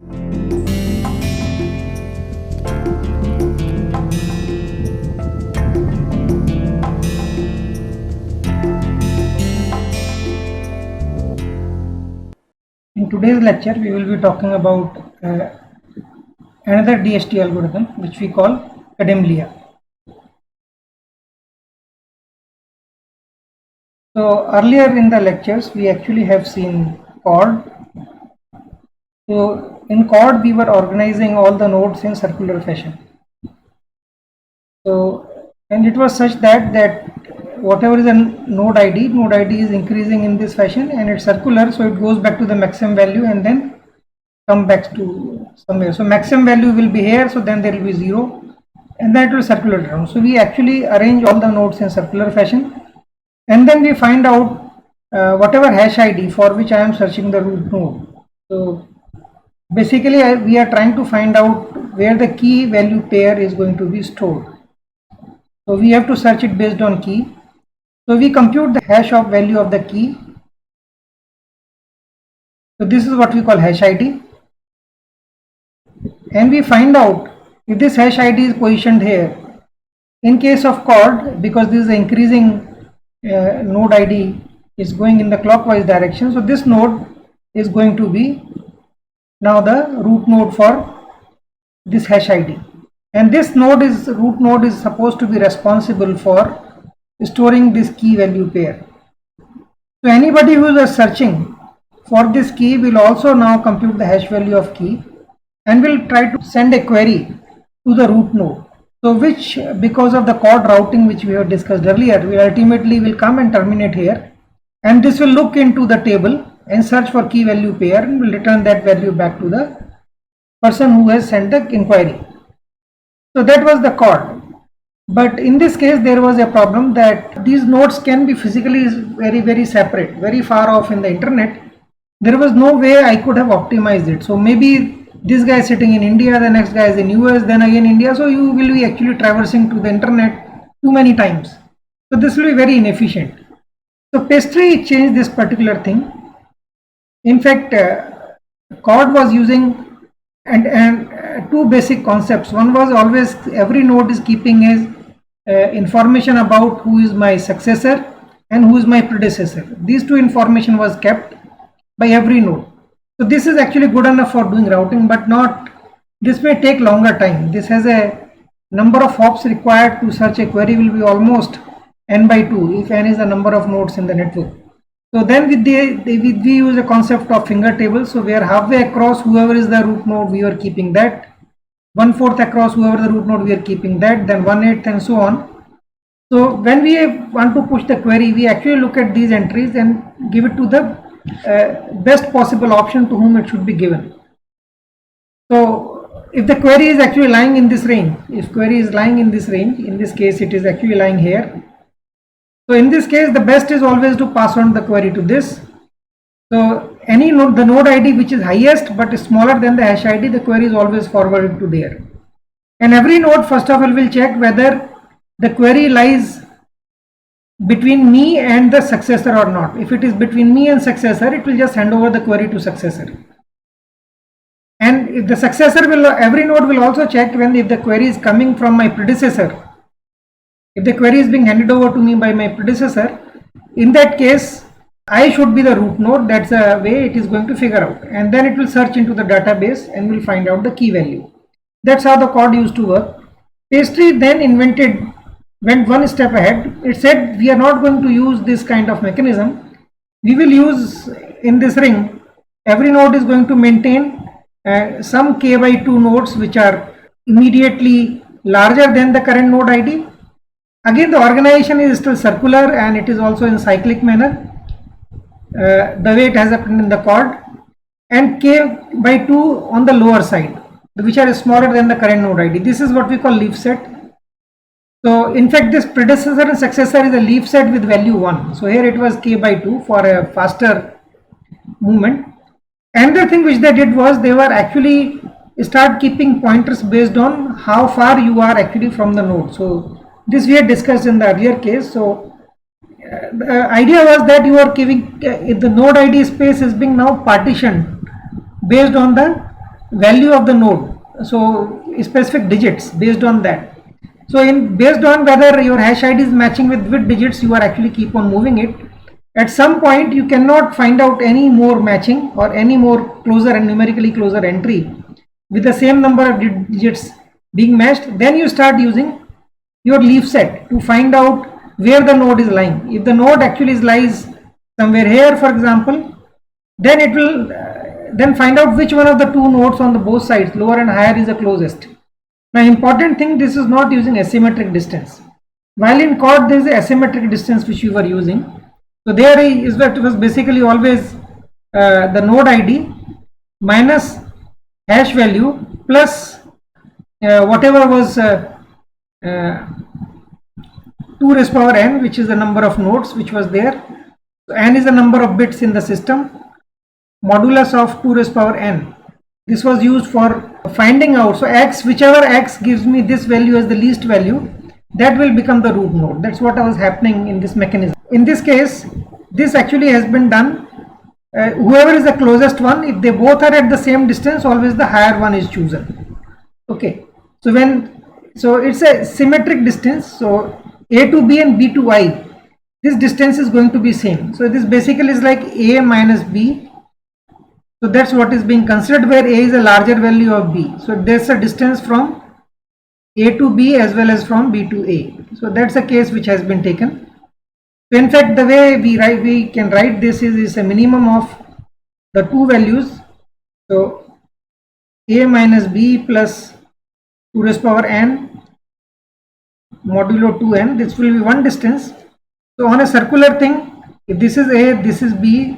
In today's lecture, we will be talking about another DHT algorithm which we call Kademlia. So earlier in the lectures, we actually have seen chord. So in chord, we were organizing all the nodes in circular fashion. So, and it was such that whatever is a node ID is increasing in this fashion, and it's circular, so it goes back to the maximum value and then come back to somewhere. So maximum value will be here, so then there will be 0, and then it will circulate around. So we actually arrange all the nodes in circular fashion, and then we find out whatever hash ID for which I am searching the root node. So basically we are trying to find out where the key value pair is going to be stored. So we have to search it based on key. So we compute the hash of value of the key. So this is what we call hash ID. And we find out if this hash ID is positioned here. In case of chord, because this is the increasing node ID is going in the clockwise direction, so this node is going to be now the root node for this hash ID. And this root node is supposed to be responsible for storing this key value pair. So anybody who is searching for this key will also now compute the hash value of key and will try to send a query to the root node. So which, because of the chord routing which we have discussed earlier, will ultimately come and terminate here, and this will look into the table and search for key value pair and will return that value back to the person who has sent the inquiry. So that was the chord. But in this case there was a problem that these nodes can be physically very separate, very far off in the internet. There was no way I could have optimized it. So maybe this guy is sitting in India, the next guy is in US, then again India. So you will be actually traversing to the internet too many times. So this will be very inefficient. So Pastry changed this particular thing. In fact, chord was using and two basic concepts. One was always every node is keeping his information about who is my successor and who is my predecessor. These two information was kept by every node. So this is actually good enough for doing routing, but not, this may take longer time. This has a number of hops required to search a query will be almost n by 2 if n is the number of nodes in the network. So then we use a concept of finger table. So we are halfway across, whoever is the root node, we are keeping that. 1/4 across, whoever the root node, we are keeping that. Then 1/8 and so on. So when we want to push the query, we actually look at these entries and give it to the best possible option to whom it should be given. So if the query is actually lying in this range, if query is lying in this range, in this case it is actually lying here. So in this case, the best is always to pass on the query to this. So any node, the node ID which is highest but is smaller than the hash ID, the query is always forwarded to there. And every node first of all will check whether the query lies between me and the successor or not. If it is between me and successor, it will just hand over the query to successor. And if the successor will, every node will also check if the query is coming from my predecessor. If the query is being handed over to me by my predecessor, in that case, I should be the root node. That's the way it is going to figure out. And then it will search into the database and will find out the key value. That's how the chord used to work. Pastry then went one step ahead. It said we are not going to use this kind of mechanism. We will use in this ring, every node is going to maintain some k by 2 nodes which are immediately larger than the current node ID. Again, the organization is still circular and it is also in cyclic manner, the way it has happened in the chord, and k by 2 on the lower side, which are smaller than the current node ID. This is what we call leaf set. So in fact, this predecessor and successor is a leaf set with value 1. So here it was k by 2 for a faster movement. Another thing which they did was they were actually start keeping pointers based on how far you are actually from the node. So this we had discussed in the earlier case. So the idea was that you are giving the node ID space is being now partitioned based on the value of the node, so specific digits based on that. So based on whether your hash ID is matching with which digits, you are actually keep on moving it. At some point you cannot find out any more matching or any more closer and numerically closer entry with the same number of digits being matched. Then you start using your leaf set to find out where the node is lying. If the node actually lies somewhere here, for example, then it will then find out which one of the two nodes on the both sides, lower and higher, is the closest. Now important thing, this is not using asymmetric distance. While in chord there is a asymmetric distance which we were using. So there is that, it was basically always the node ID minus hash value plus whatever was 2 raised power n, which is the number of nodes which was there. So n is the number of bits in the system, modulus of 2 raised power n. This was used for finding out. So x, whichever x gives me this value as the least value, that will become the root node. That's what was happening in this mechanism. In this case, this actually has been done. Whoever is the closest one, if they both are at the same distance, always the higher one is chosen. Okay. So it's a symmetric distance. So a to b and b to I, this distance is going to be same. So this basically is like a minus b. So that's what is being considered, where a is a larger value of b. So there's a distance from a to b as well as from b to a. So that's a case which has been taken. So in fact, the way we can write this is a minimum of the two values. So a minus b plus 2 raised power n modulo 2n, this will be one distance. So on a circular thing, if this is a, this is b,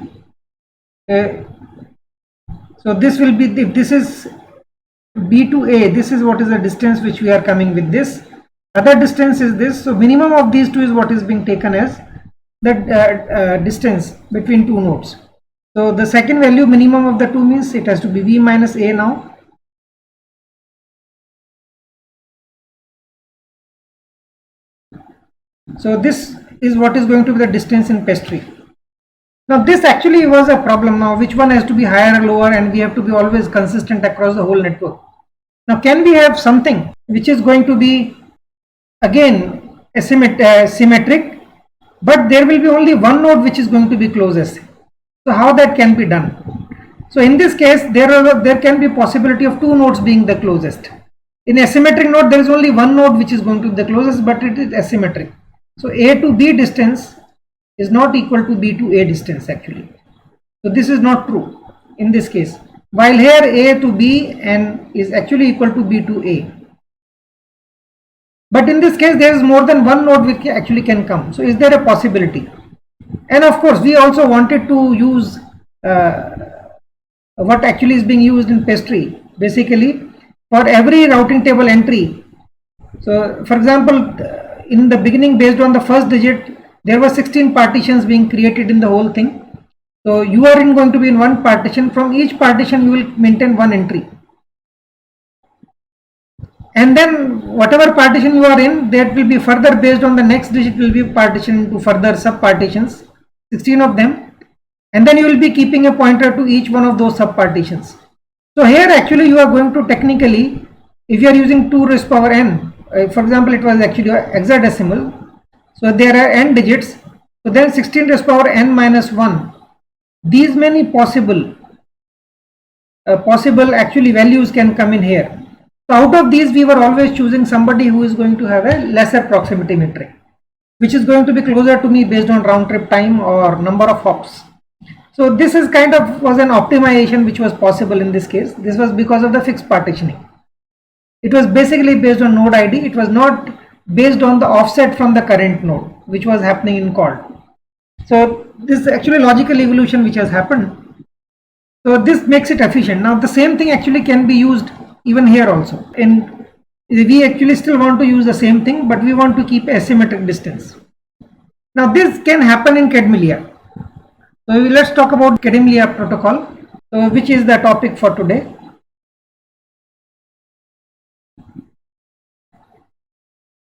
so this will be, if this is b to a, this is what is the distance which we are coming with. This other distance is this. So minimum of these two is what is being taken as the distance between two nodes. So the second value, minimum of the two, means it has to be v minus a now. So this is what is going to be the distance in pastry. Now this actually was a problem. Now which one has to be higher or lower, and we have to be always consistent across the whole network. Now can we have something which is going to be again symmetric, but there will be only one node which is going to be closest? So how that can be done? So in this case, there can be possibility of two nodes being the closest. In asymmetric node, there is only one node which is going to be the closest, but it is asymmetric. So a to b distance is not equal to b to a distance actually. So this is not true in this case. While here a to b and is actually equal to b to a. But in this case, there is more than one node which actually can come. So is there a possibility? And of course, we also wanted to use what actually is being used in pastry, basically for every routing table entry. So for example, in the beginning, based on the first digit, there were 16 partitions being created in the whole thing. So you are going to be in one partition. From each partition, you will maintain one entry. And then whatever partition you are in, that will be further based on the next digit will be partitioned into further sub partitions, 16 of them. And then you will be keeping a pointer to each one of those sub partitions. So here actually you are going to technically, if you are using 2 raised power n, for example, it was actually hexadecimal. So there are n digits. So then 16 raised power n minus 1. These many possible actually values can come in here. So out of these, we were always choosing somebody who is going to have a lesser proximity metric, which is going to be closer to me based on round trip time or number of hops. So this is kind of was an optimization which was possible in this case. This was because of the fixed partitioning. It was basically based on node ID. It was not based on the offset from the current node, which was happening in chord. So this is actually logical evolution which has happened. So this makes it efficient. Now the same thing actually can be used even here also. And we actually still want to use the same thing, but we want to keep asymmetric distance. Now this can happen in Kademlia. So let's talk about Kademlia protocol, which is the topic for today.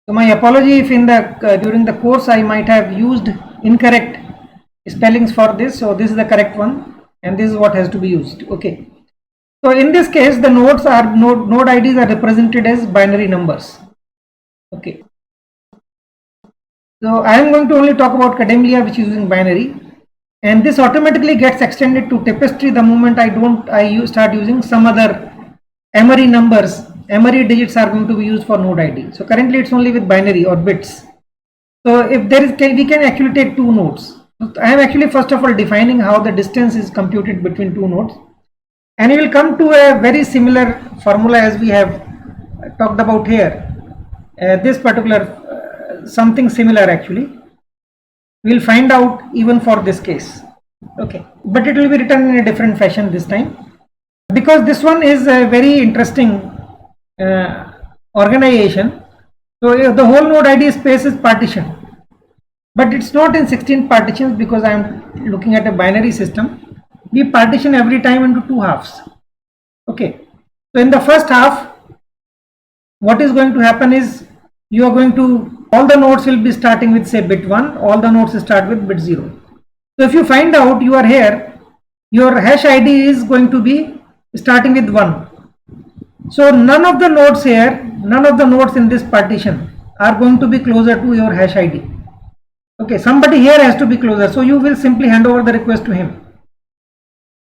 So my apology if in the during the course I might have used incorrect spellings for this. So this is the correct one, and this is what has to be used. Okay. So in this case, the node IDs are represented as binary numbers. Okay. So I am going to only talk about Kademlia, which is using binary, and this automatically gets extended to Tapestry the moment I start using some other Emery numbers. Emery digits are going to be used for node ID. So currently it's only with binary or bits. So if there is, we can actually take two nodes. So I am actually first of all defining how the distance is computed between two nodes, and you will come to a very similar formula as we have talked about here. This particular something similar actually we will find out even for this case. Okay, but it will be written in a different fashion this time, because this one is a very interesting organization. So the whole node ID space is partitioned, but it's not in 16 partitions because I am looking at a binary system. We partition every time into two halves. Okay, so in the first half, what is going to happen is you are going to, all the nodes will be starting with say bit 1, all the nodes start with bit 0. So if you find out you are here, your hash ID is going to be starting with 1. So none of the nodes here, none of the nodes in this partition are going to be closer to your hash ID. Okay, somebody here has to be closer, so you will simply hand over the request to him.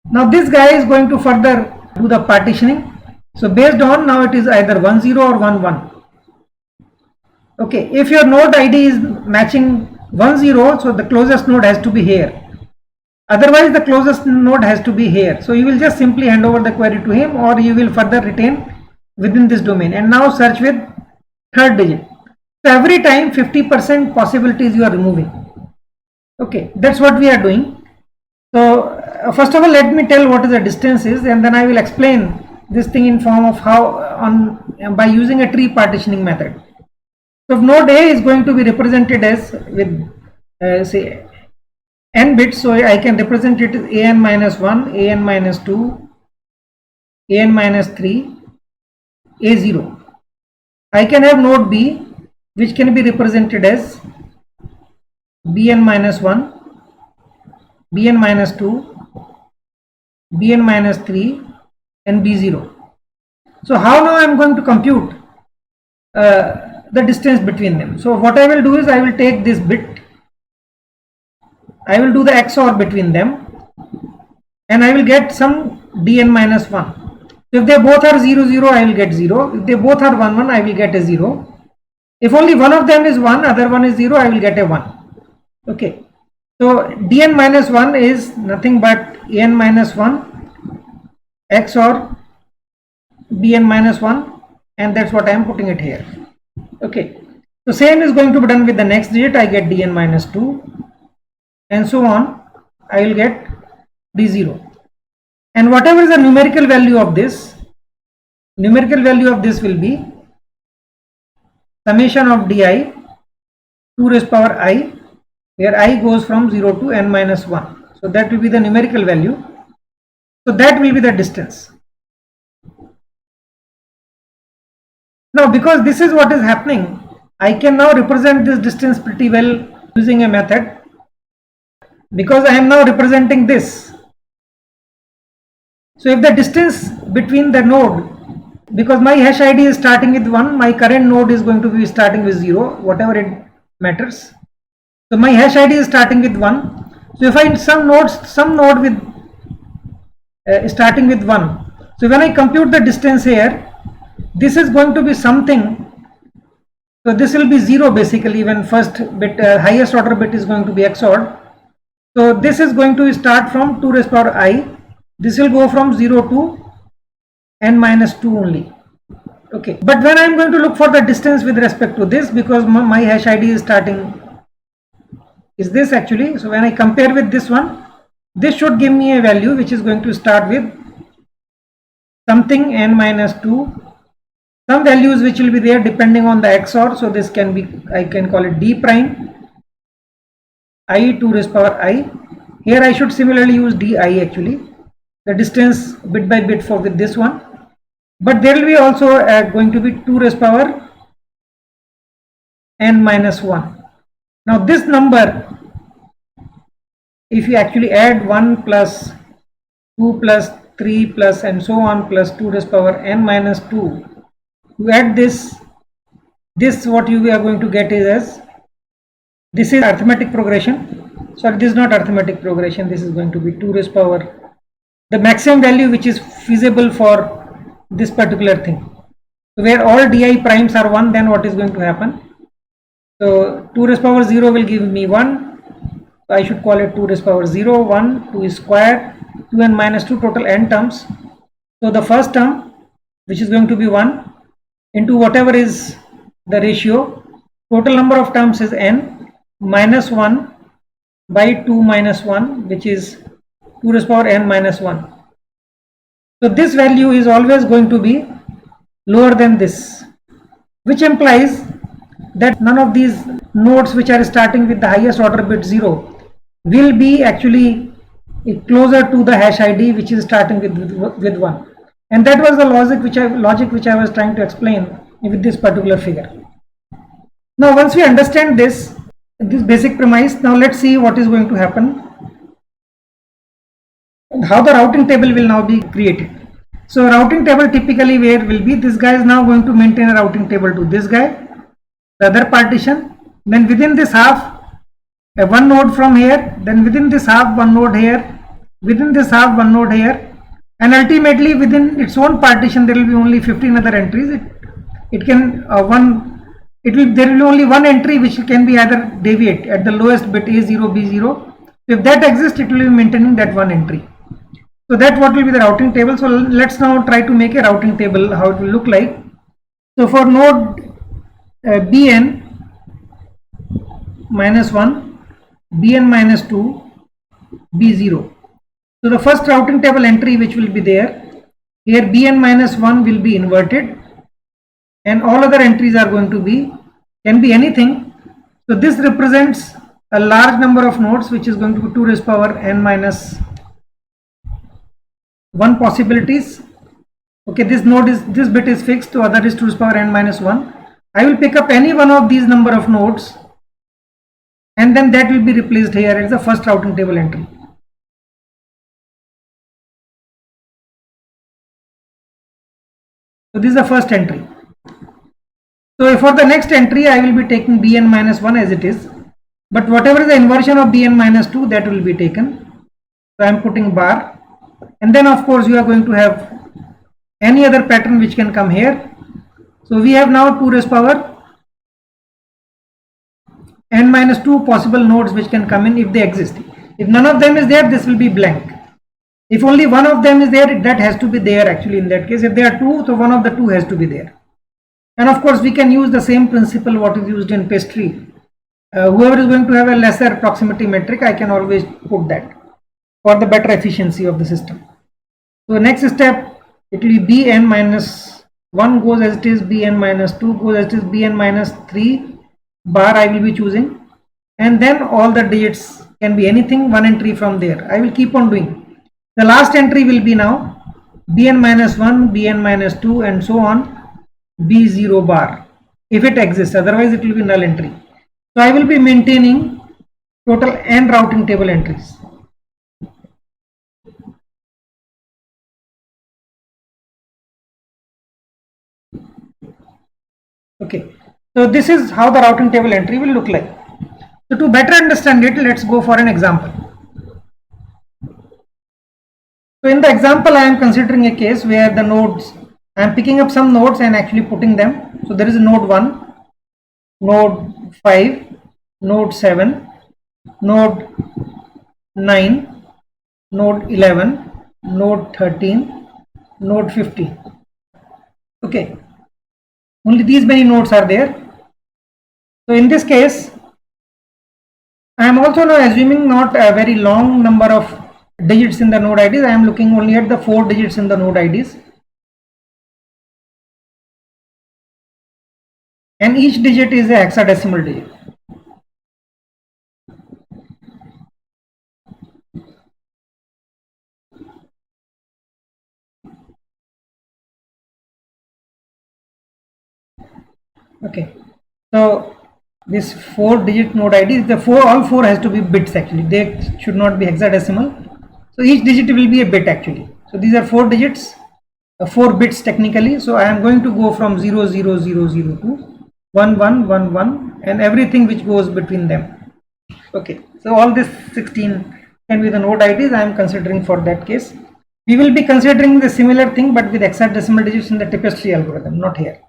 Now this guy is going to further do the partitioning. So based on, now it is either 1 0 or 1 1. Okay, if your node ID is matching 1 0, so the closest node has to be here. Otherwise the closest node has to be here. So you will just simply hand over the query to him, or you will further retain within this domain and now search with third digit. So every time 50% possibilities you are removing. Okay, that's what we are doing. So first of all, let me tell what is the distance is, and then I will explain this thing in form of how by using a tree partitioning method. So node A is going to be represented as with say n bits, so I can represent it as an minus 1, an minus 2, an minus 3, a0. I can have node B, which can be represented as bn minus 1, bn minus 2, bn minus 3, and b0. So how now I am going to compute the distance between them? So what I will do is I will take this bit, I will do the XOR between them, and I will get some dn minus 1. So if they both are 0 0, I will get 0. If they both are 1 1, I will get a 0. If only one of them is 1, other one is 0, I will get a 1. Okay, so dn minus 1 is nothing but an minus 1 XOR bn minus 1, and that's what I am putting it here. Okay, so same is going to be done with the next digit. I get dn minus 2, and so on. I will get d0, and whatever is the numerical value of this, will be summation of di 2 raised power I, where I goes from 0 to n minus 1. So that will be the numerical value. So that will be the distance. Now because this is what is happening, I can now represent this distance pretty well using a method, because I am now representing this. So if the distance between the node, because my hash ID is starting with 1, my current node is going to be starting with 0, whatever it matters. So my hash ID is starting with 1. So if I find some node with starting with 1, so when I compute the distance here, this is going to be something. So this will be 0 basically when first bit, highest order bit is going to be XORed. So this is going to start from 2 raised power I. This will go from 0 to n minus 2 only. Okay, but when I am going to look for the distance with respect to this, because my hash ID is starting is this actually. So when I compare with this one, this should give me a value which is going to start with something n minus 2, some values which will be there depending on the XOR. So this can be, I can call it d prime I 2 raised power I. Here I should similarly use di actually, the distance bit by bit for with this one, but there will be also going to be 2 raised power n minus 1. Now this number, if you actually add 1 plus 2 plus 3 plus and so on plus 2 raised power n minus 2. You add this what you are going to get is as, this is arithmetic progression. Sorry, this is not arithmetic progression. This is going to be 2 raised power, the maximum value which is feasible for this particular thing. So where all di primes are 1, then what is going to happen? So 2 raised power 0 will give me 1. So I should call it 2 raised power 0, 1, 2 is squared, 2n minus 2, total n terms. So the first term, which is going to be 1, into whatever is the ratio, total number of terms is n, minus 1 by 2 minus 1, which is 2 raised power n minus 1. So this value is always going to be lower than this, which implies that none of these nodes which are starting with the highest order bit 0 will be actually closer to the hash ID which is starting with 1. And that was the logic which I was trying to explain with this particular figure. Now once we understand this basic premise, now let's see what is going to happen and how the routing table will now be created. So routing table typically where will be, this guy is now going to maintain a routing table to this guy, the other partition, then within this half one node from here, then within this half one node here, within this half one node here, and ultimately within its own partition there will be only 15 other entries. There will be only one entry which can be either deviate at the lowest bit A0, B0. If that exists, it will be maintaining that one entry. So that what will be the routing table. So let's now try to make a routing table, how it will look like. So for node Bn minus 1, Bn minus 2, B0. So the first routing table entry which will be there, here Bn minus 1 will be inverted and all other entries are going to be, can be anything. So this represents a large number of nodes which is going to be 2 raised power n minus 1 possibilities. Okay, this bit is fixed, so other is 2 raised power n minus 1. I will pick up any one of these number of nodes and then that will be replaced here as the first routing table entry. So this is the first entry. So for the next entry I will be taking Bn minus 1 as it is, but whatever is the inversion of Bn minus 2, that will be taken. So I am putting bar, and then of course you are going to have any other pattern which can come here. So we have now 2 raised power n minus 2 possible nodes which can come in if they exist. If none of them is there, this will be blank. If only one of them is there, that has to be there actually in that case. If there are two, so one of the two has to be there. And of course we can use the same principle what is used in pastry. Whoever is going to have a lesser proximity metric, I can always put that for the better efficiency of the system. So next step, it will be Bn minus 1 goes as it is, Bn minus 2 goes as it is, Bn minus 3 bar I will be choosing, and then all the digits can be anything, one entry from there. I will keep on doing. The last entry will be now Bn minus 1, Bn minus 2 and so on, B0 bar if it exists, otherwise it will be null entry. So I will be maintaining total n routing table entries. Okay, so this is how the routing table entry will look like. So to better understand it, let's go for an example. So in the example I am considering a case where the nodes, I am picking up some nodes and actually putting them. So there is a node 1, node 5, node 7, node 9, node 11, node 13, node 15. Okay, only these many nodes are there. So in this case, I am also now assuming not a very long number of digits in the node IDs. I am looking only at the 4 digits in the node IDs. And each digit is a hexadecimal digit. Okay, so this 4-digit node ID, all four has to be bits actually. They should not be hexadecimal. So each digit will be a bit actually. So these are 4 digits, 4 bits technically. So I am going to go from 0 0 0 0 to 1 1 1 1 and everything which goes between them. Okay, so all this 16 can be the node IDs I am considering for that case. We will be considering the similar thing but with hexadecimal digits in the tapestry algorithm, not here.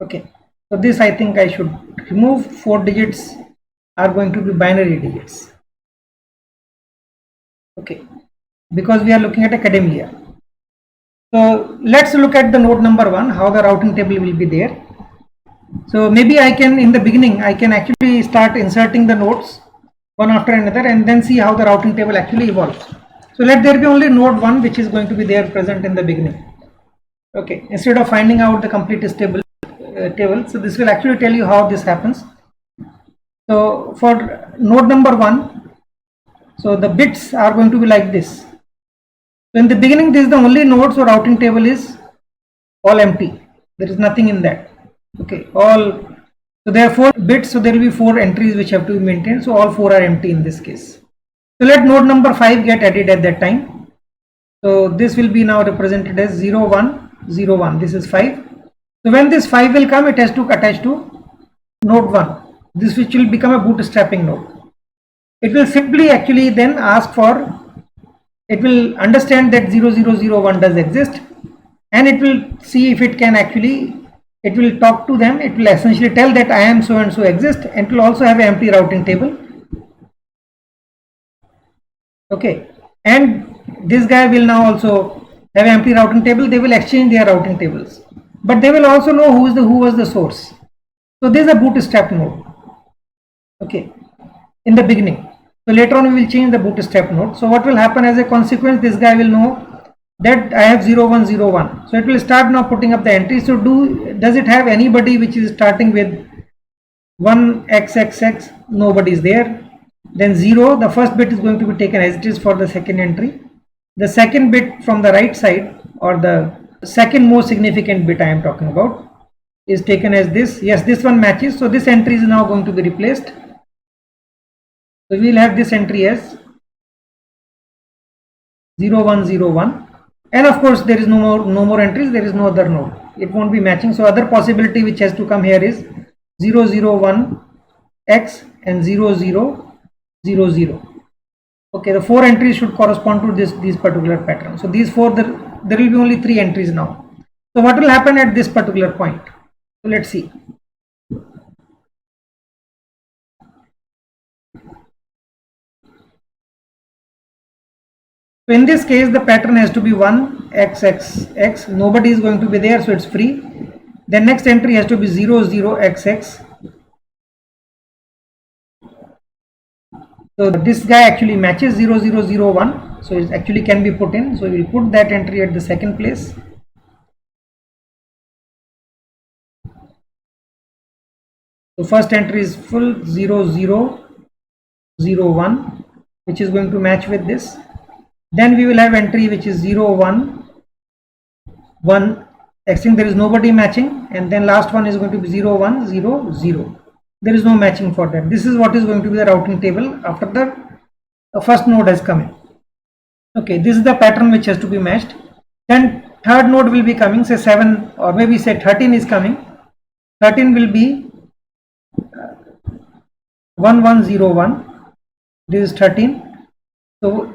Okay, so this I think I should remove. 4 digits are going to be binary digits. Okay, because we are looking at academia. So let's look at the node number 1, how the routing table will be there. So maybe I can, in the beginning, I can actually start inserting the nodes one after another and then see how the routing table actually evolves. So let there be only node 1 which is going to be there present in the beginning. Okay, instead of finding out the complete table, so this will actually tell you how this happens. So for node number 1, so the bits are going to be like this. So in the beginning, this is the only node, so routing table is all empty. There is nothing in that. Okay, so there are 4 bits, so there will be 4 entries which have to be maintained. So all 4 are empty in this case. So let node number 5 get added at that time. So this will be now represented as 0 1 0 1. This is 5. So when this 5 will come, it has to attach to node 1. This which will become a bootstrapping node. It will simply actually then ask for, it will understand that 0001 does exist and it will see if it can actually, it will talk to them, it will essentially tell that I am so and so exist, and it will also have an empty routing table. Okay, and this guy will now also have an empty routing table. They will exchange their routing tables, but they will also know who was the source. So this is a bootstrap node. Okay, in the beginning. So later on we will change the bootstrap node. So what will happen as a consequence, this guy will know that I have 0101. So it will start now putting up the entries. So does it have anybody which is starting with 1xxx? Nobody is there. Then 0, the first bit is going to be taken as it is for the second entry. The second bit from the right side, or the second most significant bit I am talking about, is taken as this. Yes, this one matches. So this entry is now going to be replaced. So we will have this entry as 0101, and of course there is no more entries, there is no other node, it won't be matching. So other possibility which has to come here is 001x and 0000. Okay, the 4 entries should correspond to these particular patterns. So these 4, there will be only 3 entries now. So what will happen at this particular point? So let's see. So in this case, the pattern has to be 1xxx. Nobody is going to be there, so it's free. Then next entry has to be 00xx. So this guy actually matches 0001. So it actually can be put in. So we will put that entry at the second place. So first entry is full 0001, which is going to match with this. Then we will have entry which is 01 1. Actually there is nobody matching, and then last one is going to be 0100. There is no matching for that. This is what is going to be the routing table after the first node has come in. Okay, this is the pattern which has to be matched. Then third node will be coming, say 7 or maybe say 13 is coming. 13 will be 1101. This is 13. So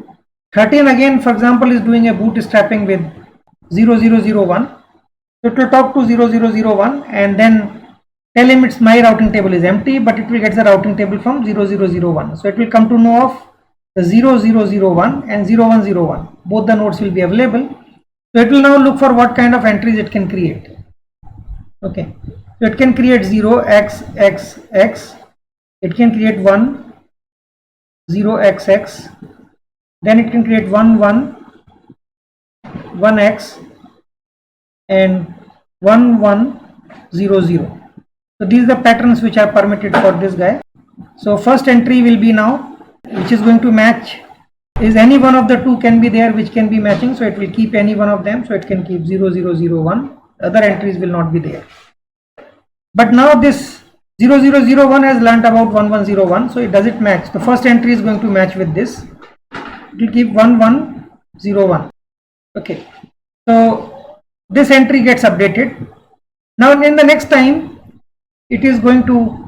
13 again, for example, is doing a bootstrapping with 0001. So it will talk to 0001 and then tell him it's my routing table is empty, but it will get the routing table from 0001. So it will come to know of the 0001 and 0101. Both the nodes will be available. So it will now look for what kind of entries it can create. Okay, so it can create 0xxx. It can create 0xx. Then it can create 1x and 1100. So these are the patterns which are permitted for this guy. So first entry will be now, which is going to match, is any one of the two can be there which can be matching. So it will keep any one of them. So it can keep 0001. Other entries will not be there. But now this 0001 has learnt about 1101. So it doesn't match. The first entry is going to match with this. It will keep 1101. Okay, so this entry gets updated. Now in the next time, it is going to,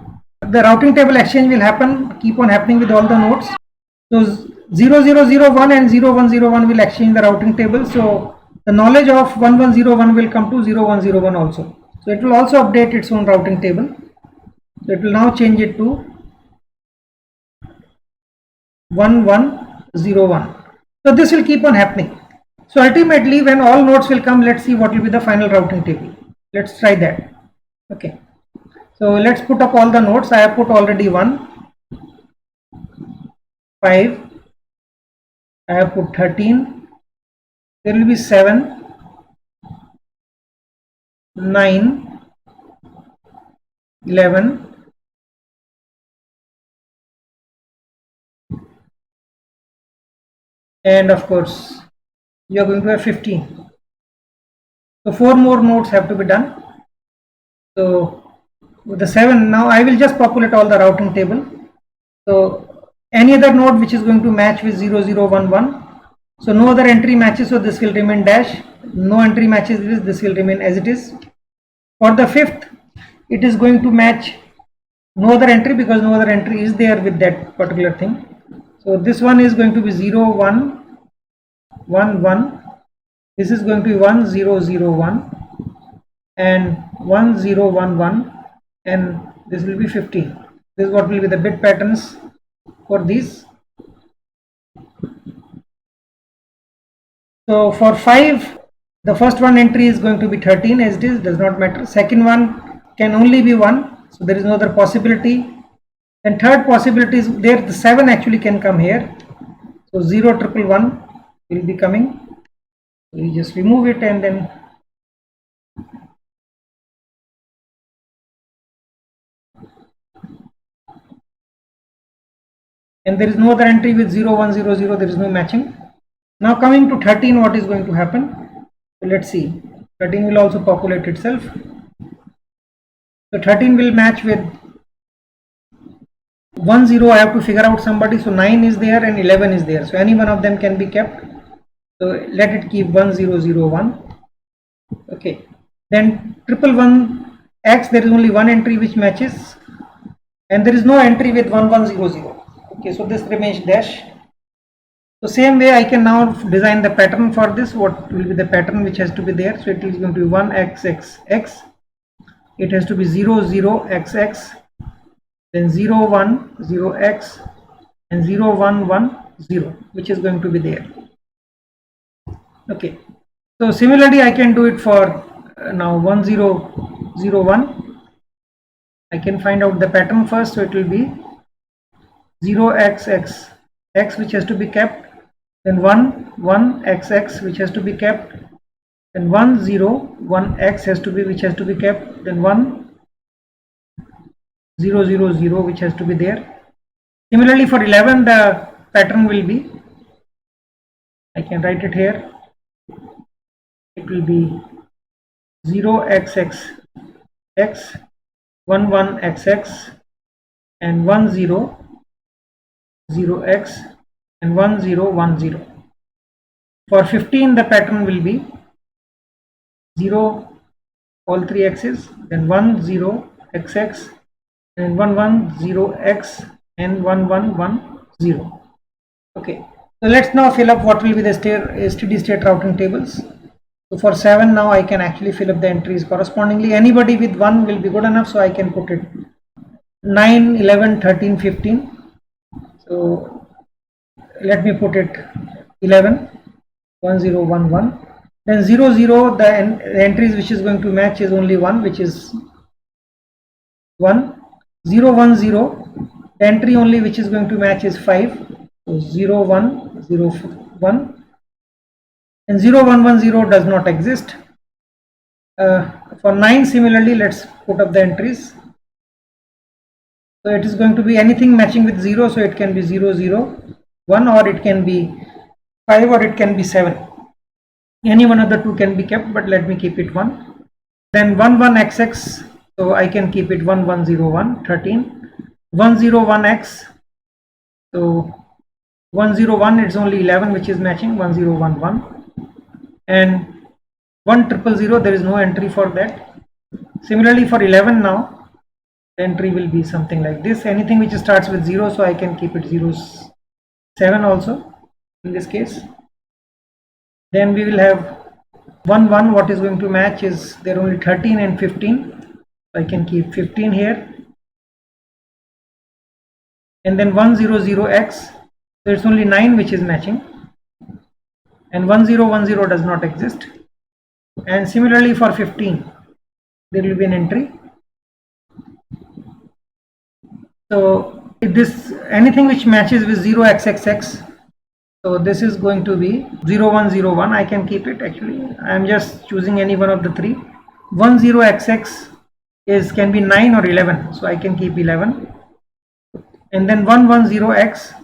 the routing table exchange will happen, keep on happening with all the nodes. So 0001 and 0101 will exchange the routing table. So the knowledge of 1101 will come to 0101 also. So it will also update its own routing table. So it will now change it to 1101. So this will keep on happening. So ultimately when all nodes will come, let's see what will be the final routing table. Let's try that. Okay. So let's put up all the nodes. I have put already 1, 5, I have put 13, there will be 7, 9, 11, and of course you are going to have 15. So 4 more nodes have to be done. So with the 7, now I will just populate all the routing table. So any other node which is going to match with 0011, so no other entry matches, so this will remain dash. No entry matches with this will remain as it is. For the 5th, it is going to match no other entry because no other entry is there with that particular thing. So this one is going to be 0111, this is going to be 1001 and 1011, and this will be 15. This is what will be the bit patterns for these. So for 5, the first one entry is going to be 13 as it is, does not matter. Second one can only be 1, so there is no other possibility. And third possibility is there, the 7 actually can come here. So 0111 will be coming. We just remove it and then there is no other entry with 0100, there is no matching. Now coming to 13, what is going to happen? So let's see, 13 will also populate itself. So 13 will match with 10, I have to figure out somebody, so 9 is there and 11 is there, so any one of them can be kept. So let it keep 1001. Okay, then 111X, there is only one entry which matches and there is no entry with 1100. Okay, so this remains dash. So same way I can now design the pattern for this. What will be the pattern which has to be there? So it is going to be 1xxx, it has to be 00xx, then 010x and 0110, which is going to be there. Okay, so similarly I can do it for now 1001. I can find out the pattern first, so it will be 0xx, x which has to be kept, then 1xx which has to be kept, then 101x has to be, which has to be kept, then 1000 which has to be there. Similarly for 11, the pattern will be, I can write it here, it will be 0xx, x, 11xx and 100x and 1010. For 15, the pattern will be 0, all 3 x's, then 10xx and 110x and 1110. Okay, so let's now fill up what will be the steady state routing tables. So for 7, now I can actually fill up the entries correspondingly. Anybody with 1 will be good enough, so I can put it 9, 11, 13, 15. So let me put it 11, 1011. Then 00, the entries which is going to match is only 1, which is 1. 010, the entry only which is going to match is 5. So 0101. And 0110 does not exist. For 9, similarly, let's put up the entries. So it is going to be anything matching with 0, so it can be 001 or it can be 5 or it can be 7. Any one of the two can be kept, but let me keep it 1. Then 11xx, so I can keep it 1101, 13. 101x, so 101, it's only 11 which is matching, 1011. and 1000, there is no entry for that. Similarly for 11 now, the entry will be something like this. Anything which starts with 0, so I can keep it 07 also in this case. Then we will have 11. What is going to match is there are only 13 and 15. So I can keep 15 here. And then 100x, so it's only 9 which is matching, and 1010 does not exist. And similarly for 15, there will be an entry. So this anything which matches with 0xxx, so this is going to be 0101. I can keep it. Actually I am just choosing any one of the three. 10xx can be 9 or 11, so I can keep 11. And then 110x,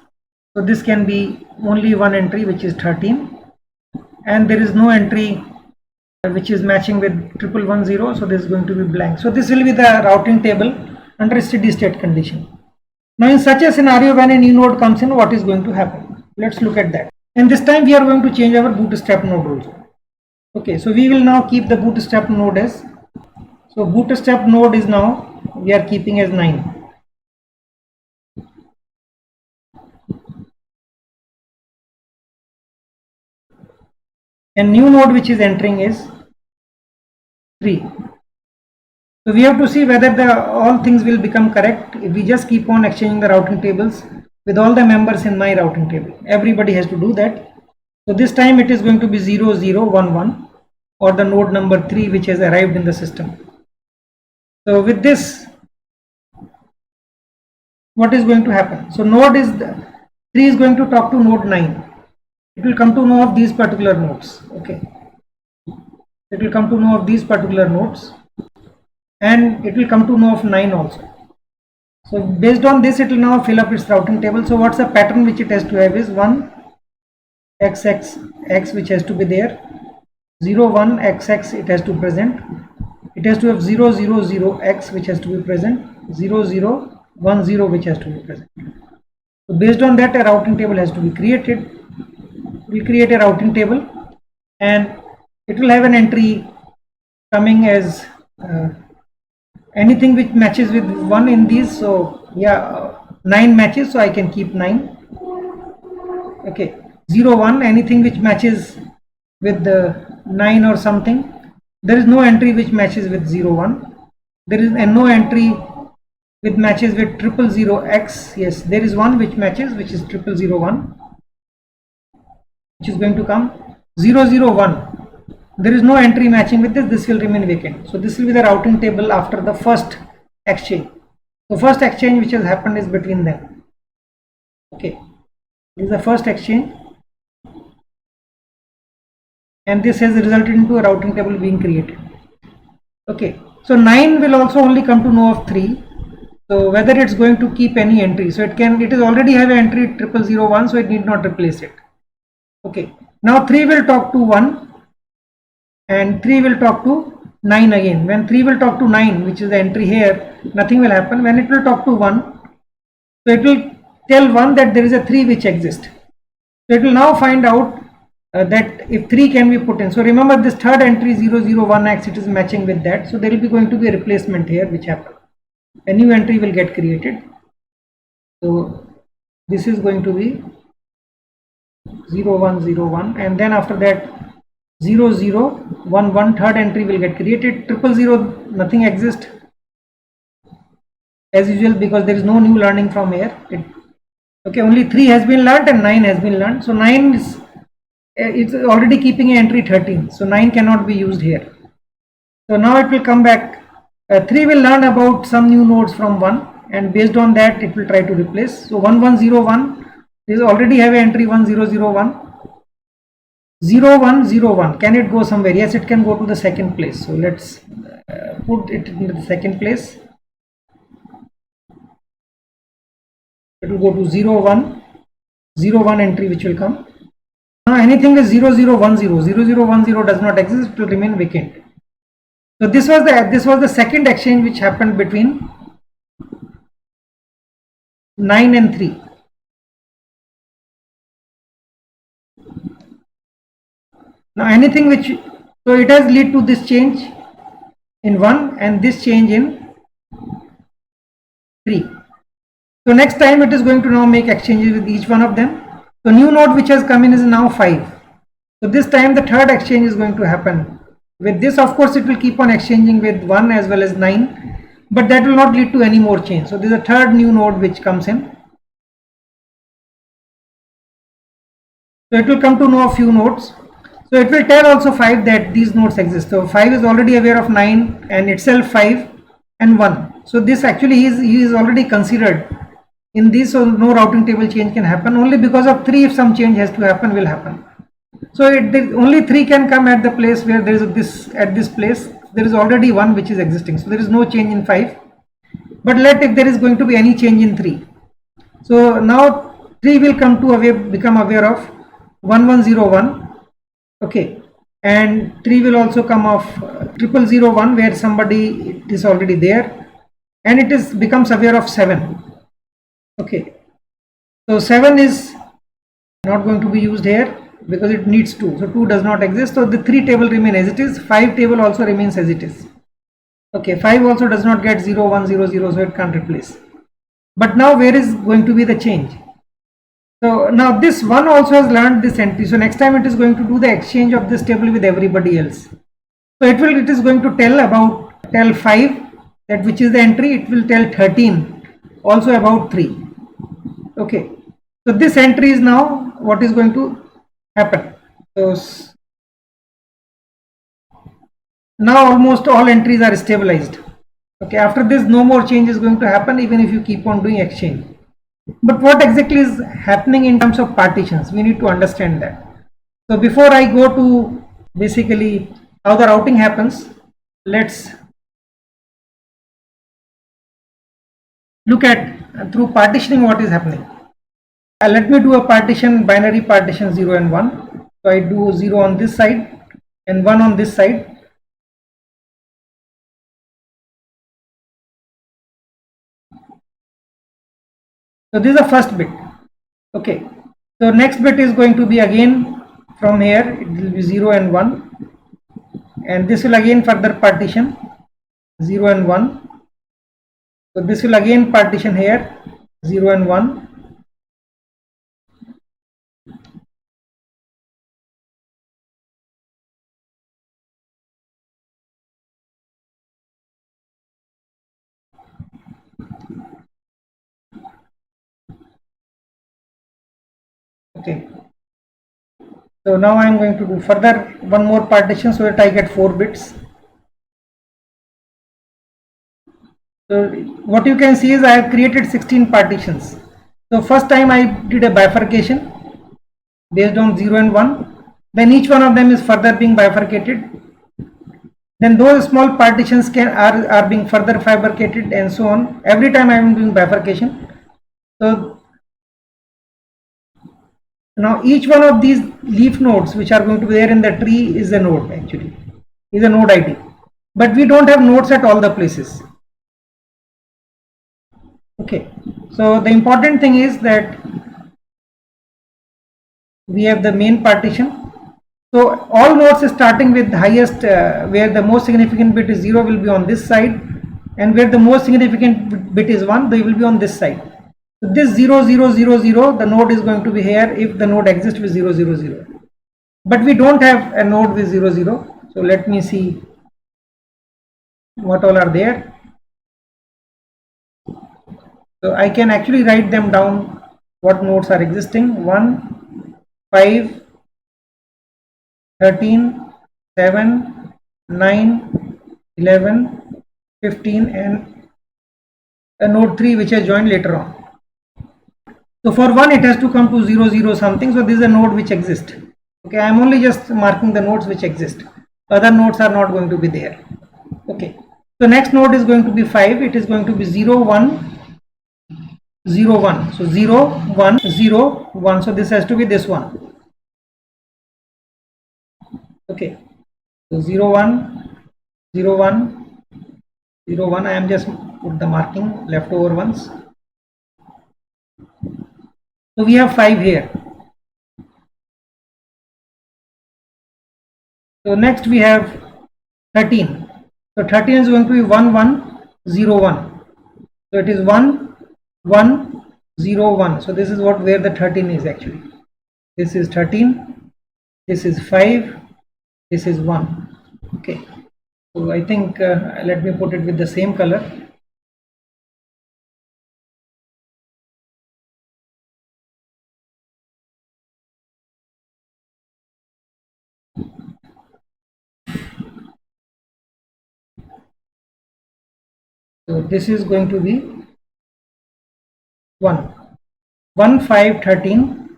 so this can be only one entry, which is 13, and there is no entry which is matching with 1110, so this is going to be blank. So this will be the routing table under steady state condition. Now in such a scenario, when a new node comes in, what is going to happen? Let's look at that. And this time we are going to change our bootstrap node also. Okay, so we will now keep the bootstrap node as, so bootstrap node is now we are keeping as 9. And new node which is entering is 3. So we have to see whether all things will become correct if we just keep on exchanging the routing tables with all the members in my routing table. Everybody has to do that. So this time it is going to be 0011, or the node number 3 which has arrived in the system. So with this, what is going to happen? So node is 3 is going to talk to node 9. It will come to know of these particular nodes. Okay, it will come to know of these particular nodes, and it will come to know of 9 also. So based on this, it will now fill up its routing table. So what's the pattern which it has to have is 1 xx which has to be there, 01 xx it has to present, it has to have 000x which has to be present, 0010 which has to be present. So based on that, a routing table has to be created. We'll create a routing table, and it will have an entry coming as anything which matches with 1 in these. So yeah, 9 matches, so I can keep 9. Okay, 01, anything which matches with the 9 or something. There is no entry which matches with 01. There is no entry which matches with 000x. Yes, there is one which matches, which is 0001, which is going to come. 001, there is no entry matching with this. This will remain vacant. So this will be the routing table after the first exchange. The first exchange which has happened is between them. Okay, this is the first exchange, and this has resulted into a routing table being created. Okay, so 9 will also only come to know of 3. So whether it's going to keep any entry, so it is already have an entry 0001, so it need not replace it. Okay, now 3 will talk to 1, and 3 will talk to 9 again. When 3 will talk to 9, which is the entry here, nothing will happen. When it will talk to 1, so it will tell 1 that there is a 3 which exists. So it will now find out that if 3 can be put in. So remember this third entry 001x, it is matching with that. So there will be going to be a replacement here which happens. A new entry will get created. So this is going to be 0101, and then after that 0011, third entry will get created. 000, nothing exists as usual because there is no new learning from here. Okay, only 3 has been learned and 9 has been learned. So 9 is it's already keeping an entry 13, so 9 cannot be used here. So now it will come back. 3 will learn about some new nodes from 1, and based on that it will try to replace. So 1101 is already have an entry 1001. 0101, can it go somewhere? Yes, it can go to the second place. So let's put it in the second place. It will go to 0101 entry which will come. Now anything is 0010 does not exist, it will remain vacant. So this was the second exchange which happened between 9 and 3. Now anything which, so it has lead to this change in 1 and this change in 3. So next time it is going to now make exchanges with each one of them. So new node which has come in is now 5. So this time the third exchange is going to happen. With this, of course, it will keep on exchanging with 1 as well as 9, but that will not lead to any more change. So there is a third new node which comes in. So it will come to know a few nodes. So it will tell also 5 that these nodes exist. So 5 is already aware of 9 and itself 5 and 1. So this actually he is already considered in this, so no routing table change can happen. Only because of 3 if some change has to happen will happen. So only 3 can come at the place where there is this, at this place there is already 1 which is existing. So there is no change in 5. But let if there is going to be any change in 3. So now 3 will come to become aware of 1101. Okay, and 3 will also come of 0001 where somebody is already there, and it is becomes aware of 7. Okay, so 7 is not going to be used here because it needs 2. So 2 does not exist. So the 3 table remain as it is. 5 table also remains as it is. Okay, 5 also does not get 0, 1, 0, 0, so it can't replace. But now where is going to be the change? So now this one also has learned this entry. So next time it is going to do the exchange of this table with everybody else. So it is going to tell 5 that which is the entry. It will tell 13 also about 3. Okay. So this entry is now what is going to happen. So now almost all entries are stabilized. Okay. After this, no more change is going to happen even if you keep on doing exchange. But what exactly is happening in terms of partitions? We need to understand that. So before I go to basically how the routing happens, let's look at through partitioning what is happening. Let me do a partition, binary partition 0 and 1. So I do 0 on this side and 1 on this side. So this is the first bit. Okay. So next bit is going to be again from here, it will be 0 and 1. And this will again further partition 0 and 1. So this will again partition here 0 and 1. Okay. So now I am going to do further one more partition so that I get 4 bits. So what you can see is I have created 16 partitions. So first time I did a bifurcation based on 0 and 1. Then each one of them is further being bifurcated. Then those small partitions are being further fabricated and so on. Every time I am doing bifurcation. So now each one of these leaf nodes which are going to be there in the tree is a node, actually is a node ID, but we don't have nodes at all the places. Okay, so the important thing is that we have the main partition. So all nodes starting with highest where the most significant bit is 0 will be on this side, and where the most significant bit is 1 they will be on this side. So this 0 0 0 0 the node is going to be here if the node exists with 0 0 0, but we don't have a node with 0 0. So let me see what all are there. So I can actually write them down what nodes are existing: 1, 5, 13, 7, 9, 11, 15 and a node 3 which has joined later on. So for 1 it has to come to 0 0 something, so this is a node which exists. Okay, I am only just marking the nodes which exist. Other nodes are not going to be there. Okay, so next node is going to be 5. It is going to be 0 1 0 1. So 0 1 0 1. So this has to be this one. Okay, so 0 1 0 1 0 1. I am just put the marking leftover ones. So we have 5 here. So next we have 13. So 13 is going to be 1 1 0 1. So it is 1 1 0 1. So this is what where the 13 is actually. This is 13. This is 5. This is 1. Okay. So I think let me put it with the same color. So this is going to be 1 1 5 13,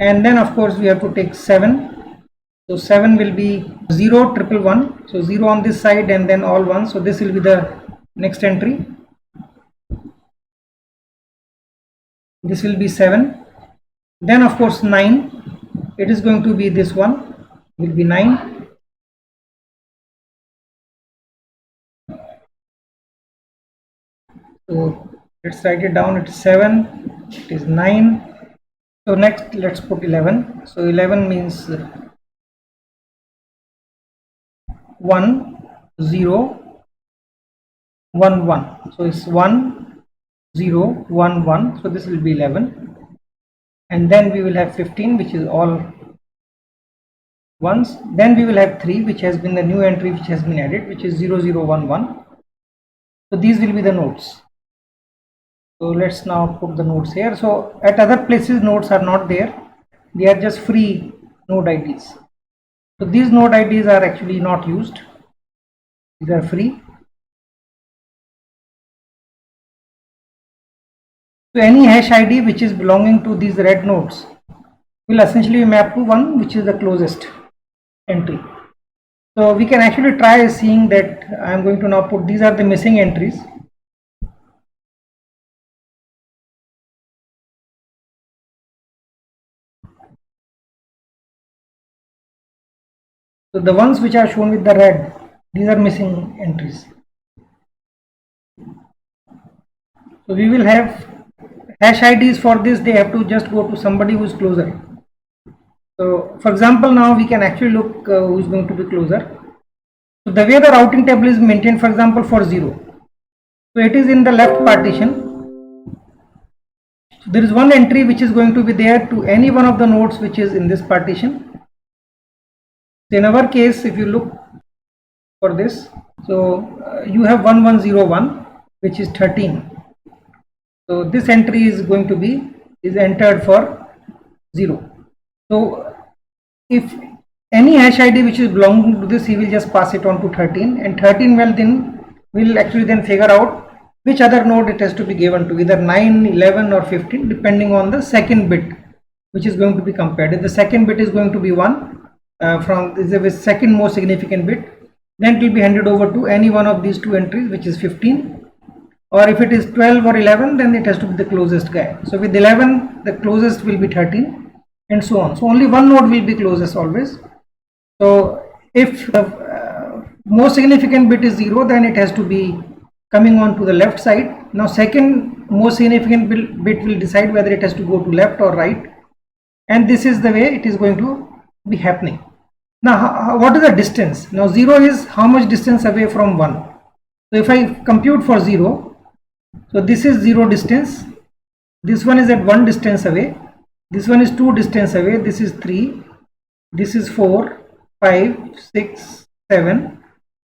and then of course we have to take 7. So 7 will be 0 triple 1. So 0 on this side and then all 1. So this will be the next entry. This will be 7. Then of course 9. It is going to be this one. Will be 9. So let's write it down. It's 7. It is 9. So next let's put 11. So 11 means 1 0 1 1. So it's 1 0 1 1. So this will be 11. And then we will have 15, which is all ones. Then we will have 3, which has been the new entry which has been added, which is 0 0 1 1. So these will be the nodes. So let's now put the nodes here. So at other places nodes are not there, they are just free node IDs. So these node IDs are actually not used, these are free. So any hash ID which is belonging to these red nodes will essentially map to one which is the closest entry. So we can actually try seeing that. I am going to now put, these are the missing entries. So the ones which are shown with the red, these are missing entries. So we will have hash IDs for this. They have to just go to somebody who is closer. So for example, now we can actually look who is going to be closer. So the way the routing table is maintained, for example, for 0. So it is in the left partition. So there is one entry which is going to be there to any one of the nodes which is in this partition. So in our case, if you look for this, so you have 1101, which is 13. So this entry is going to be entered for 0. So if any hash ID which is belonging to this, he will just pass it on to 13, and 13 will actually then figure out which other node it has to be given to, either 9, 11 or 15, depending on the second bit which is going to be compared. If the second bit is going to be 1, is the second most significant bit, then it will be handed over to any one of these two entries, which is 15. Or if it is 12 or 11, then it has to be the closest guy. So with 11, the closest will be 13, and so on. So only one node will be closest always. So if the most significant bit is 0, then it has to be coming on to the left side. Now second most significant bit will decide whether it has to go to left or right, and this is the way it is going to be happening. Now what is the distance? Now 0 is how much distance away from 1. So if I compute for 0, so this is 0 distance, this one is at 1 distance away, this one is 2 distance away, this is 3, this is 4, 5, 6, 7,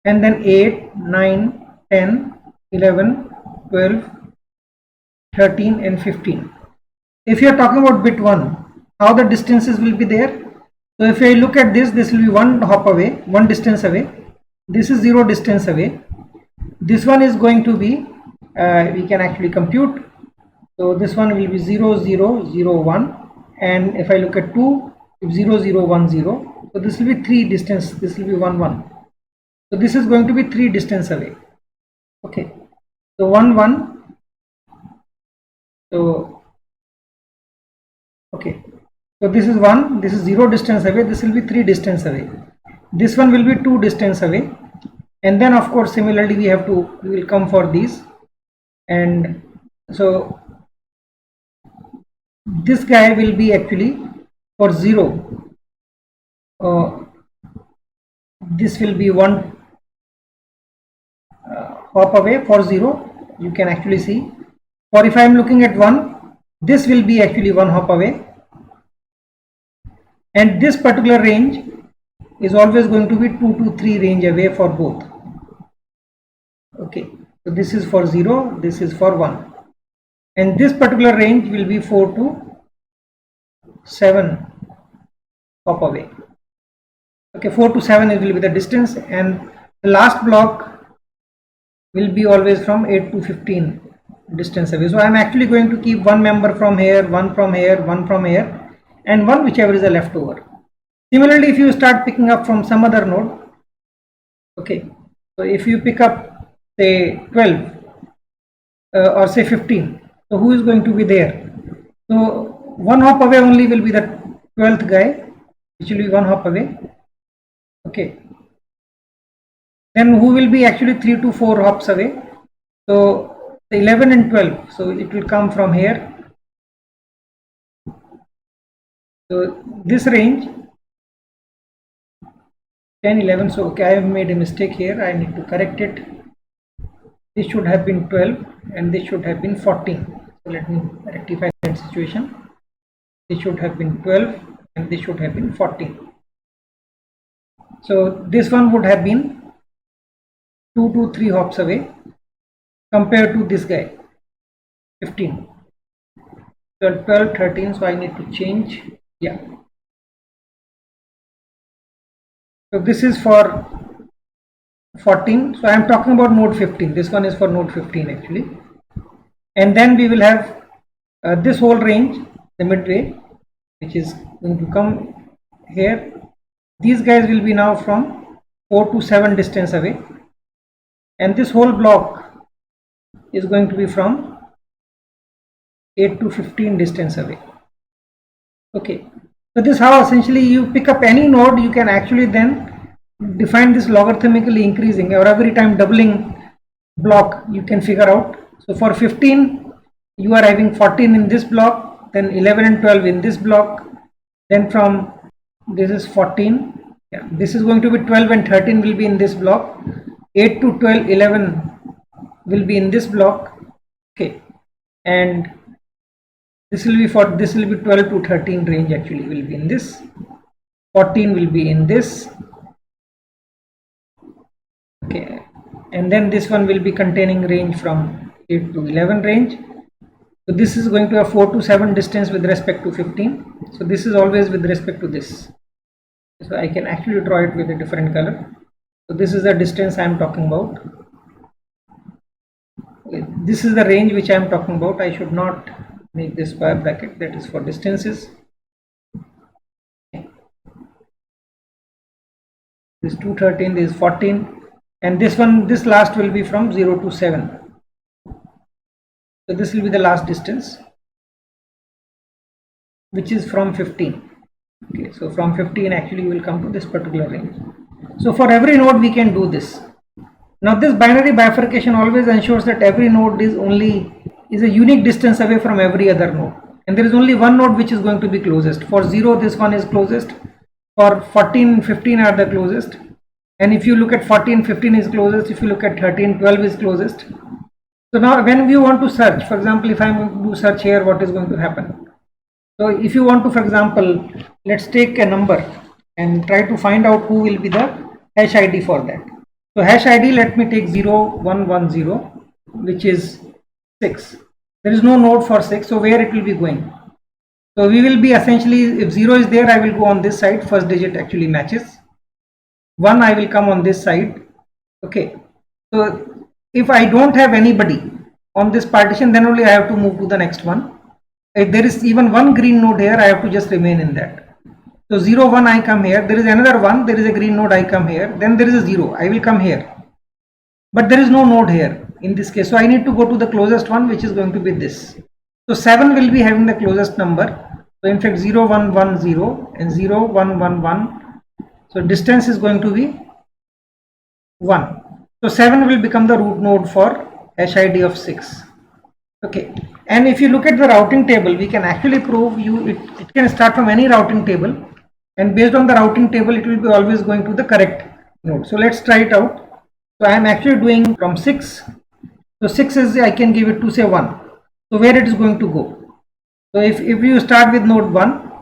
and then 8, 9, 10, 11, 12, 13 and 15. If you are talking about bit 1, how the distances will be there? So if I look at this, this will be 1 hop away, 1 distance away, this is 0 distance away, this one is going to be, we can actually compute. So this one will be 0 0 0 1, and if I look at 2, 0 0 1 0, so this will be 3 distance, this will be 1 1. So this is going to be 3 distance away. Okay, so 1 1. So okay, so this is 1, this is 0 distance away, this will be 3 distance away, this one will be 2 distance away, and then of course similarly we will come for these, and so this guy will be actually for 0, this will be one hop away. For 0, you can actually see. For if I am looking at 1, this will be actually one hop away, and this particular range is always going to be 2 to 3 range away for both. Okay, so this is for 0, this is for 1, and this particular range will be 4 to 7 hop away. Okay, 4 to 7 will be the distance, and the last block will be always from 8 to 15 distance away. So I am actually going to keep one member from here, one from here, one from here, and one whichever is a leftover. Similarly, if you start picking up from some other node, okay, so if you pick up say 12 or say 15, so who is going to be there? So one hop away only will be the 12th guy, which will be one hop away. Okay, then who will be actually 3 to 4 hops away? So the 11 and 12, so it will come from here. So this range 10, 11, so okay, I have made a mistake here, I need to correct it. This should have been 12 and this should have been 14. So let me rectify that situation. This should have been 12 and this should have been 14. So this one would have been 2 to 3 hops away compared to this guy 15. 12, 13, so I need to change. Yeah. So this is for 14. So I am talking about node 15. This one is for node 15 actually. And then we will have this whole range, the midway, which is going to come here. These guys will be now from 4 to 7 distance away. And this whole block is going to be from 8 to 15 distance away. Okay, so this is how essentially you pick up any node, you can actually then define this logarithmically increasing or every time doubling block you can figure out. So for 15 you are having 14 in this block, then 11 and 12 in this block, then from this is 14, yeah, this is going to be 12 and 13 will be in this block, 8 to 12, 11 will be in this block. Okay, and this will be 12 to 13 range actually will be in this, 14 will be in this. Okay, and then this one will be containing range from 8 to 11 range. So this is going to have 4 to 7 distance with respect to 15. So this is always with respect to this. So I can actually draw it with a different color. So this is the distance I am talking about. Okay, this is the range which I am talking about. I should not make this square bracket, that is for distances. This 213, this is 14, and this one, this last will be from 0 to 7. So this will be the last distance, which is from 15. Okay, so from 15 actually you will come to this particular range. So for every node we can do this. Now this binary bifurcation always ensures that every node is a unique distance away from every other node, and there is only one node which is going to be closest. For 0 this one is closest, for 14, 15 are the closest, and if you look at 14, 15 is closest, if you look at 13, 12 is closest. So now when we want to search, for example, if I am going to do search here, what is going to happen? So if you want to, for example, let's take a number and try to find out who will be the hash ID for that. So hash ID, let me take 0110, which is 6. There is no node for 6, so where it will be going? So we will be essentially, if 0 is there, I will go on this side, first digit actually matches. 1, I will come on this side. Okay, so if I don't have anybody on this partition, then only I have to move to the next one. If there is even one green node here, I have to just remain in that. So 0, 1, I come here, there is another 1, there is a green node, I come here, then there is a 0, I will come here. But there is no node here in this case, so I need to go to the closest one, which is going to be this. So 7 will be having the closest number. So in fact 0, 1, 1, 0 and 0, 1, 1, 1. So distance is going to be 1. So 7 will become the root node for hash ID of 6. Okay, and if you look at the routing table, we can actually prove it can start from any routing table, and based on the routing table it will be always going to the correct node. So let's try it out. So I am actually doing from 6. So 6 is, I can give it to say 1. So where it is going to go? So if you start with node 1,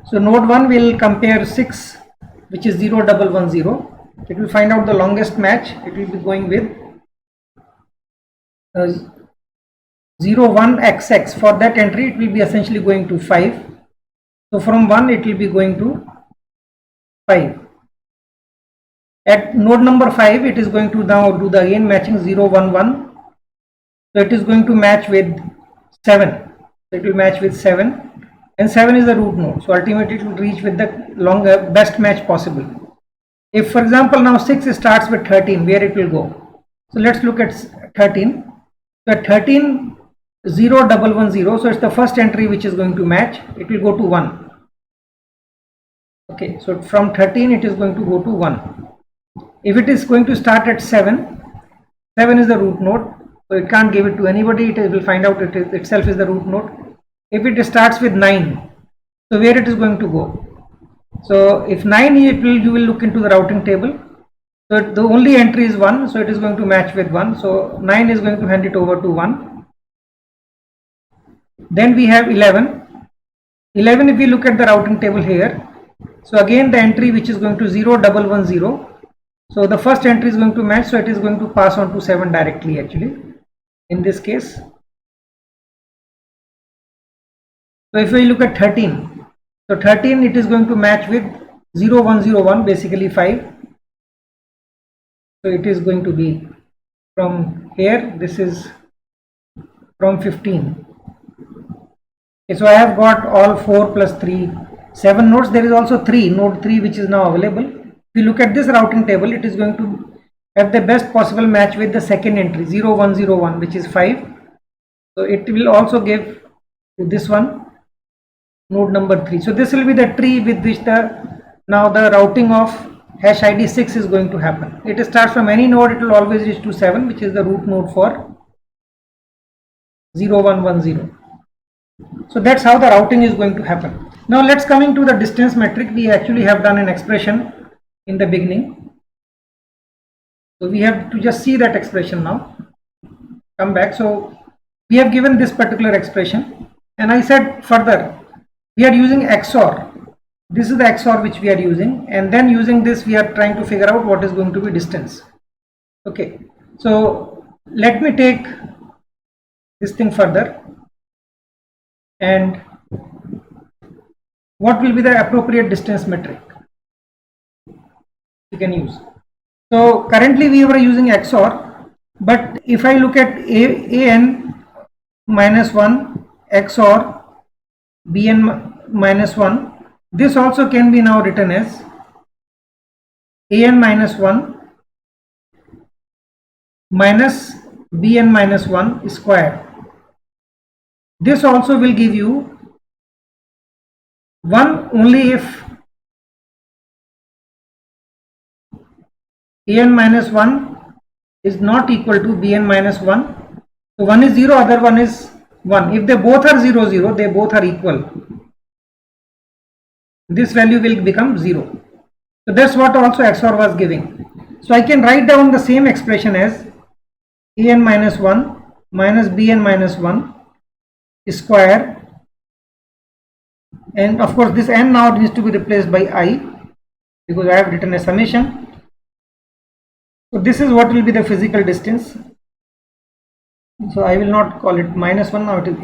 so node 1 will compare 6, which is 0 1 1 0. It will find out the longest match. It will be going with 0 1 XX. For that entry it will be essentially going to 5. So from 1 it will be going to 5. At node number 5 it is going to now do the again matching 0 1 1. So it is going to match with 7. So it will match with 7, and 7 is the root node. So ultimately it will reach with the best match possible. If for example now 6 starts with 13, where it will go? So let's look at 13. So at 13, 0 1 1 0. So it's the first entry which is going to match. It will go to 1. Okay, so from 13 it is going to go to 1. If it is going to start at 7, 7 is the root node. So it can't give it to anybody. It will find out it itself is the root node. If it starts with 9, so where it is going to go? So if 9, you will look into the routing table. So the only entry is 1, so it is going to match with 1. So 9 is going to hand it over to 1. Then we have 11. 11, if we look at the routing table here, so again the entry which is going to 0 1 1 0. So the first entry is going to match, so it is going to pass on to 7 directly actually in this case. So if we look at 13, so 13 it is going to match with 0 1 0 1, basically 5. So it is going to be from here, this is from 15. Okay, so I have got all 4 plus 3, 7 nodes. There is also node 3 which is now available. If you look at this routing table, it is going to have the best possible match with the second entry 0 1 0 1, which is 5. So it will also give to this one, node number 3. So this will be the tree with which now the routing of hash ID 6 is going to happen. It starts from any node, it will always reach to 7, which is the root node for 0 1 1 0. So that's how the routing is going to happen. Now let's coming to the distance metric. We actually have done an expression in the beginning. So we have to just see that expression now. Come back. So we have given this particular expression, and I said further we are using XOR. This is the XOR which we are using, and then using this we are trying to figure out what is going to be distance. Okay, so let me take this thing further, and what will be the appropriate distance metric you can use. So currently we were using XOR, but if I look at an minus 1 XOR bn minus 1, this also can be now written as an minus 1 minus bn minus 1 square. This also will give you 1 only if an minus 1 is not equal to bn minus 1. So one is 0, other one is 1. If they both are 0 0, they both are equal. This value will become 0. So that's what also XOR was giving. So I can write down the same expression as an minus 1 minus bn minus 1 square, and of course this n now needs to be replaced by I because I have written a summation. So this is what will be the physical distance. So I will not call it minus 1, now it is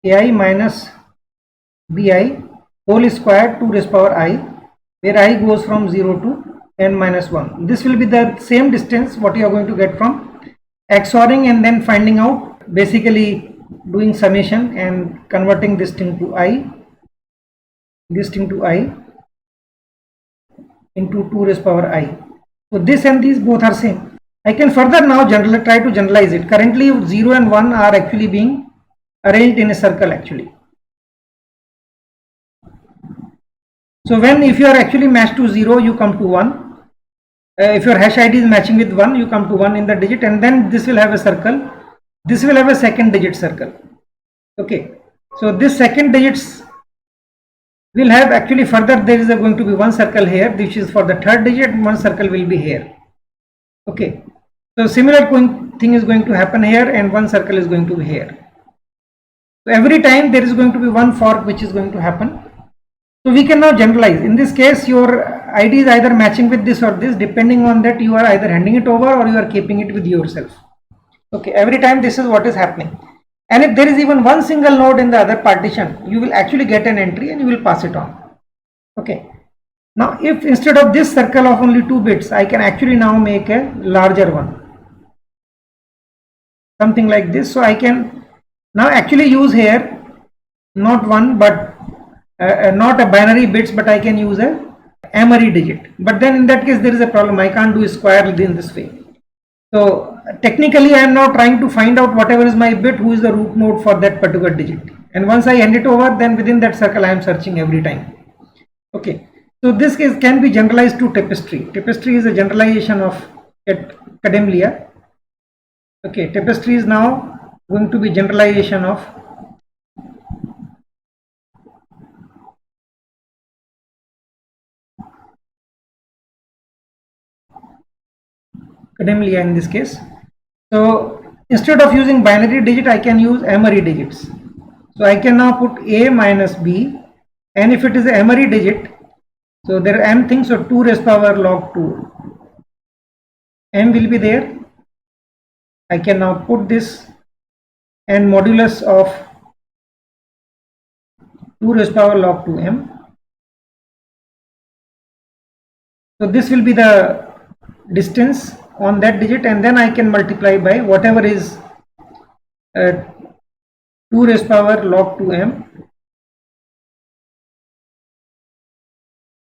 ai minus bi whole square 2 raised power I, where I goes from 0 to n minus 1. This will be the same distance what you are going to get from XORing and then finding out, basically doing summation and converting this thing to I, this thing to I into 2 raised power I. So this and these both are same. I can further now try to generalize it. Currently 0 and 1 are actually being arranged in a circle actually. So if you are actually matched to 0, you come to 1. If your hash ID is matching with 1, you come to 1 in the digit, and then this will have a circle. This will have a second digit circle. Okay, so this second digits we'll have actually further there is going to be one circle here, which is for the third digit, one circle will be here. Okay, so similar thing is going to happen here, and one circle is going to be here. So every time there is going to be one fork which is going to happen. So we can now generalize. In this case, your ID is either matching with this or this. Depending on that, you are either handing it over or you are keeping it with yourself. Okay, every time this is what is happening. And if there is even one single node in the other partition, you will actually get an entry and you will pass it on. Okay. Now, if instead of this circle of only 2 bits, I can actually now make a larger one. Something like this. So I can now actually use here not one but not a binary bits, but I can use a Amory digit. But then in that case there is a problem. I can't do a square in this way. So technically I am now trying to find out whatever is my bit, who is the root node for that particular digit. And once I hand it over, then within that circle I am searching every time. Okay. So this case can be generalized to tapestry. Tapestry is a generalization of Kademlia. Okay, tapestry is now going to be generalization of Kademlia in this case. So instead of using binary digit, I can use Amory digits. So I can now put A minus B, and if it is an Amory digit, so there are m things, so 2 raised power log 2 m will be there. I can now put this, and modulus of 2 raised power log 2 m. So this will be the distance on that digit, and then I can multiply by whatever is 2 raised power log 2 m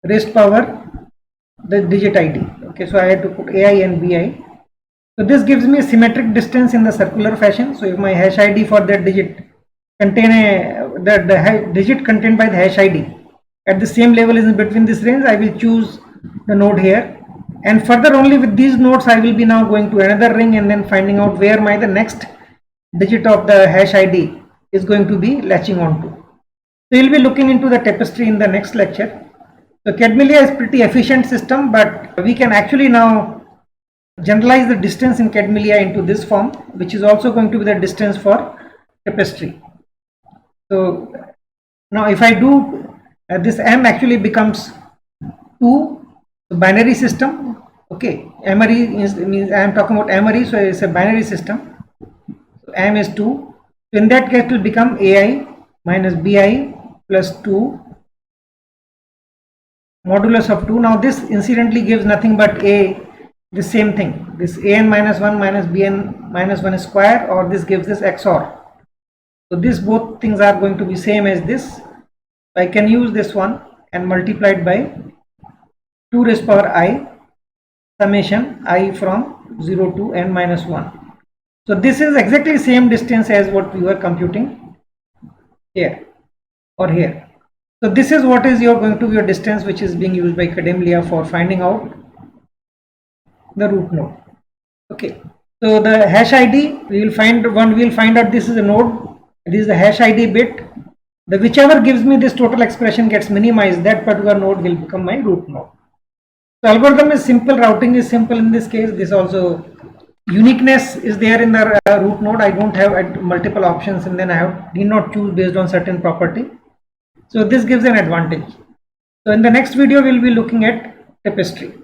raised power the digit ID. Okay, so I had to put AI and BI. So this gives me a symmetric distance in the circular fashion. So if my hash ID for that digit contain the digit contained by the hash ID at the same level is in between this range, I will choose the node here, and further only with these nodes I will be now going to another ring and then finding out where the next digit of the hash ID is going to be latching onto. So we will be looking into the tapestry in the next lecture. So Kademlia is pretty efficient system, but we can actually now generalize the distance in Kademlia into this form, which is also going to be the distance for tapestry. So now if I do this m actually becomes 2, binary system. Okay, Amory means I am talking about Amory, so it's a binary system. So m is 2. So in that case it will become AI minus BI plus 2 modulus of 2. Now this incidentally gives nothing but a the same thing, this an minus 1 minus bn minus 1 square, or this gives this XOR. So this both things are going to be same as this. I can use this one and multiply it by 2 raised power I summation I from 0 to n minus 1. So this is exactly same distance as what we were computing here or here. So this is what is going to be your distance, which is being used by Kademlia for finding out the root node. Okay, so the hash ID we will find out this is a node, this is the hash ID bit. The whichever gives me this total expression gets minimized, that particular node will become my root node. So algorithm is simple, routing is simple in this case. This also uniqueness is there in the root node. I don't have multiple options, and then I need not choose based on certain property. So this gives an advantage. So in the next video, we'll be looking at tapestry.